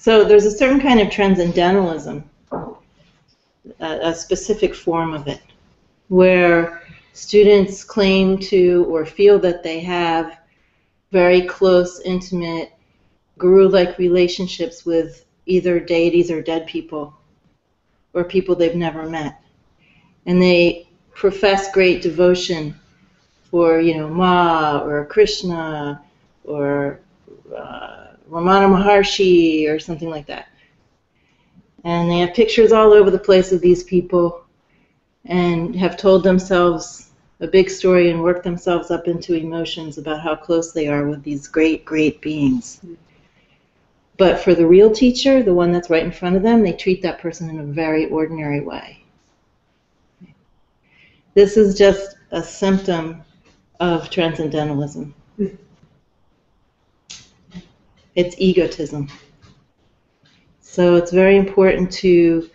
So there's a certain kind of transcendentalism, a specific form of it, where students claim to or feel that they have very close, intimate, guru-like relationships with either deities or dead people, or people they've never met. And they profess great devotion for, Ma, or Krishna, or Ramana Maharshi, or something like that. And they have pictures all over the place of these people, and have told themselves a big story and worked themselves up into emotions about how close they are with these great, great beings. But for the real teacher, the one that's right in front of them, they treat that person in a very ordinary way. This is just a symptom of transcendentalism. It's egotism. So it's very important to,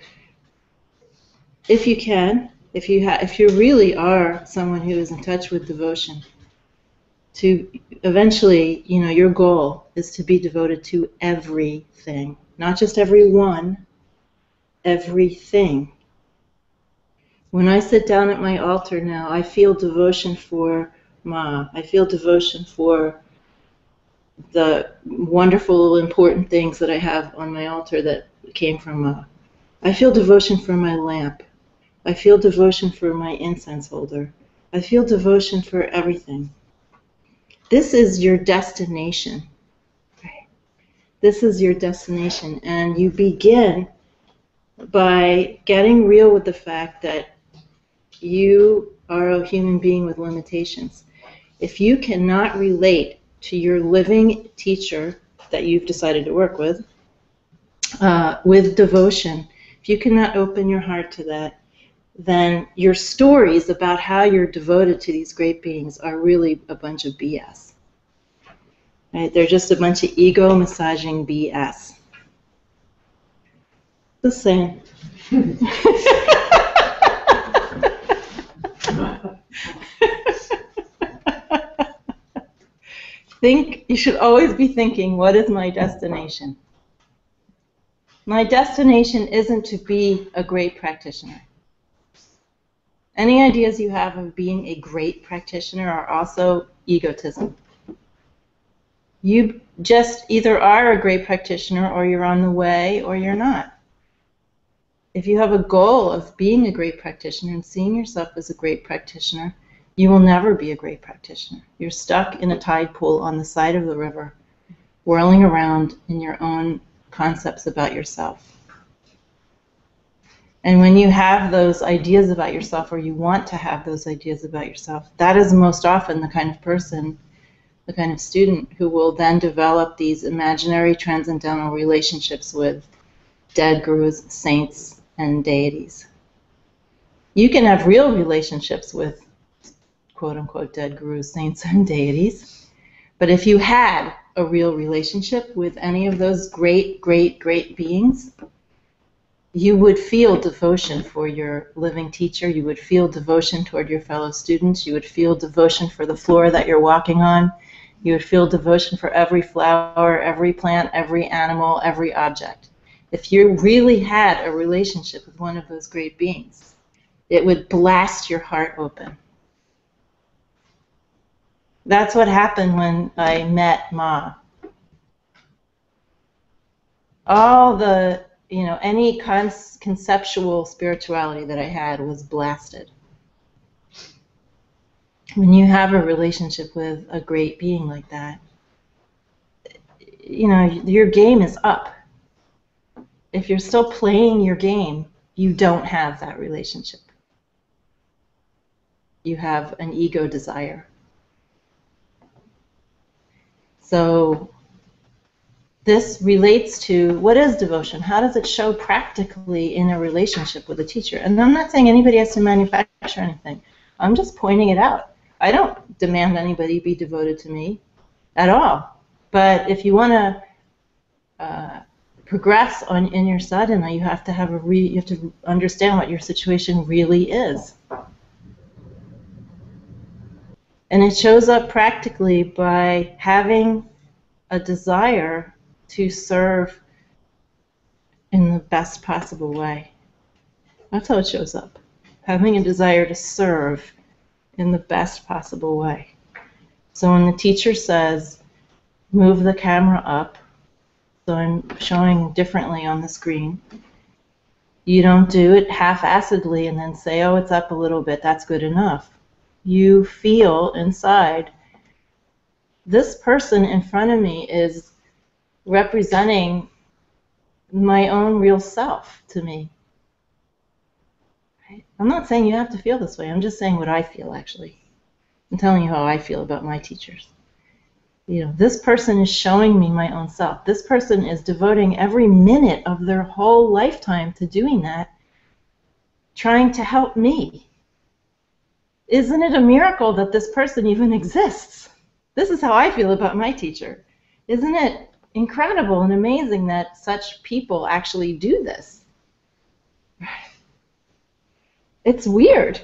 if you can, if you really are someone who is in touch with devotion, to eventually, your goal is to be devoted to everything, not just everyone, everything. When I sit down at my altar now, I feel devotion for Ma. I feel devotion for the wonderful, important things that I have on my altar that came from Ma. I feel devotion for my lamp. I feel devotion for my incense holder. I feel devotion for everything. This is your destination. This is your destination. And you begin by getting real with the fact that you are a human being with limitations. If you cannot relate to your living teacher that you've decided to work with devotion, if you cannot open your heart to that, then your stories about how you're devoted to these great beings are really a bunch of BS. Right? They're just a bunch of ego-massaging BS. The same. You should always be thinking, what is my destination? My destination isn't to be a great practitioner. Any ideas you have of being a great practitioner are also egotism. You just either are a great practitioner, or you're on the way, or you're not. If you have a goal of being a great practitioner and seeing yourself as a great practitioner, you will never be a great practitioner. You're stuck in a tide pool on the side of the river, whirling around in your own concepts about yourself. And when you have those ideas about yourself, or you want to have those ideas about yourself, that is most often the kind of person, the kind of student who will then develop these imaginary transcendental relationships with dead gurus, saints, and deities. You can have real relationships with quote-unquote dead gurus, saints, and deities, but if you had a real relationship with any of those great, great, great beings, you would feel devotion for your living teacher, you would feel devotion toward your fellow students, you would feel devotion for the floor that you're walking on, you would feel devotion for every flower, every plant, every animal, every object. If you really had a relationship with one of those great beings, it would blast your heart open. That's what happened when I met Ma. All the, any conceptual spirituality that I had was blasted. When you have a relationship with a great being like that, your game is up. If you're still playing your game, you don't have that relationship. You have an ego desire. So this relates to what is devotion? How does it show practically in a relationship with a teacher? And I'm not saying anybody has to manufacture anything. I'm just pointing it out. I don't demand anybody be devoted to me at all. But if you want to progress in your sadhana, you have to have you have to understand what your situation really is. And it shows up practically by having a desire to serve best possible way. That's how it shows up. Having a desire to serve in the best possible way. So when the teacher says, move the camera up, so I'm showing differently on the screen, you don't do it half-assedly and then say, oh, it's up a little bit, that's good enough. You feel inside, this person in front of me is representing my own real self to me. Right? I'm not saying you have to feel this way. I'm just saying what I feel, actually. I'm telling you how I feel about my teachers. You know, this person is showing me my own self. This person is devoting every minute of their whole lifetime to doing that, trying to help me. Isn't it a miracle that this person even exists? This is how I feel about my teacher. Isn't it incredible and amazing that such people actually do this? It's weird.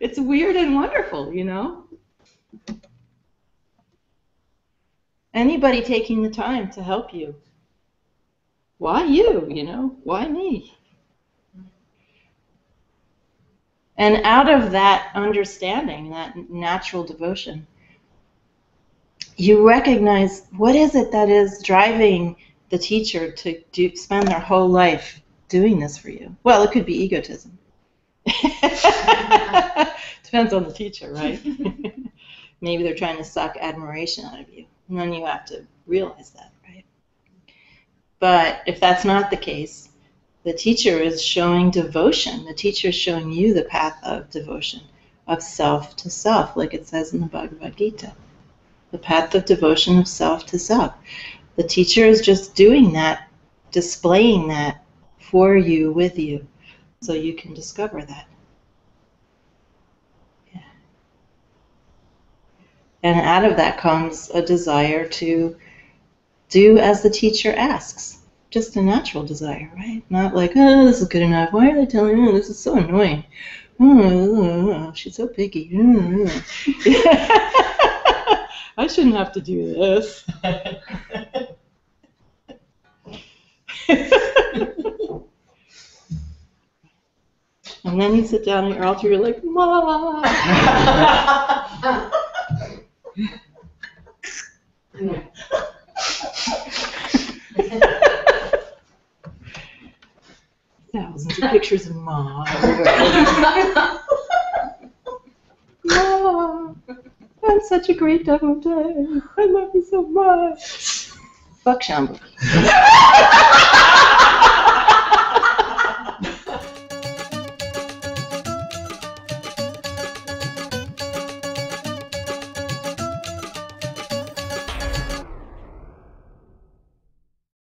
It's weird and wonderful, you know? Anybody taking the time to help you. Why you, you know? Why me? And out of that understanding, that natural devotion, you recognize what is it that is driving the teacher to spend their whole life doing this for you. Well, it could be egotism. Depends on the teacher, right? Maybe they're trying to suck admiration out of you. And then you have to realize that, right? But if that's not the case, the teacher is showing devotion. The teacher is showing you the path of devotion, of self to self, like it says in the Bhagavad Gita. The path of devotion of self to self. The teacher is just doing that, displaying that for you, with you, so you can discover that. Yeah. And out of that comes a desire to do as the teacher asks. Just a natural desire, right? Not like, oh, this is good enough. Why are they telling me this is so annoying? Oh, she's so picky. I shouldn't have to do this. And then you sit down at your altar, you're like, Mom! 1,000s of pictures of Mom. Mom, I'm such a great devotee. I love you so much. Fuck Shambhavi.